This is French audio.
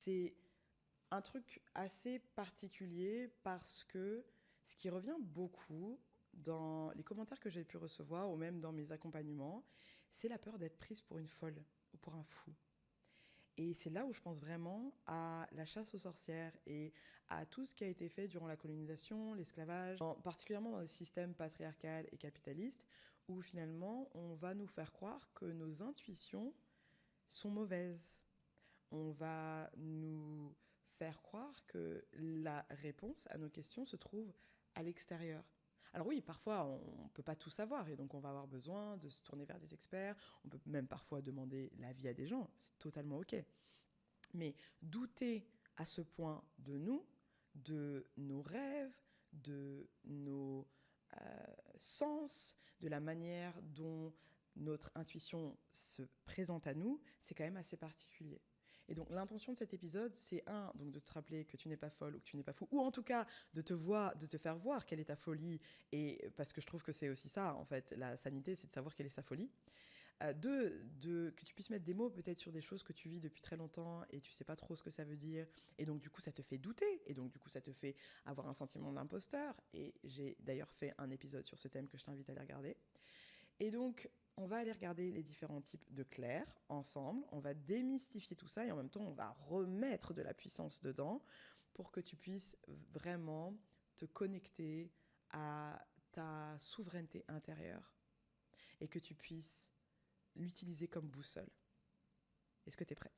C'est un truc assez particulier parce que ce qui revient beaucoup dans les commentaires que j'ai pu recevoir ou même dans mes accompagnements, c'est la peur d'être prise pour une folle ou pour un fou. Et c'est là où je pense vraiment à la chasse aux sorcières et à tout ce qui a été fait durant la colonisation, l'esclavage, particulièrement dans des systèmes patriarcal et capitalistes, où finalement on va nous faire croire que nos intuitions sont mauvaises. On va nous faire croire que la réponse à nos questions se trouve à l'extérieur. Alors oui, parfois on ne peut pas tout savoir et donc on va avoir besoin de se tourner vers des experts, on peut même parfois demander l'avis à des gens, c'est totalement ok. Mais douter à ce point de nos rêves, de nos sens, de la manière dont notre intuition se présente à nous, c'est quand même assez particulier. Et donc l'intention de cet épisode, c'est donc de te rappeler que tu n'es pas folle ou que tu n'es pas fou, ou en tout cas de te faire voir quelle est ta folie, et parce que je trouve que c'est aussi ça, en fait, la sanité, c'est de savoir quelle est sa folie. Que tu puisses mettre des mots peut-être sur des choses que tu vis depuis très longtemps et tu sais pas trop ce que ça veut dire. Et donc, du coup, ça te fait douter. Et donc, du coup, ça te fait avoir un sentiment d'imposteur. Et j'ai d'ailleurs fait un épisode sur ce thème que je t'invite à aller regarder. Et donc, on va aller regarder les différents types de clairs ensemble. On va démystifier tout ça et en même temps, on va remettre de la puissance dedans pour que tu puisses vraiment te connecter à ta souveraineté intérieure et que tu puisses l'utiliser comme boussole. Est-ce que tu es prête?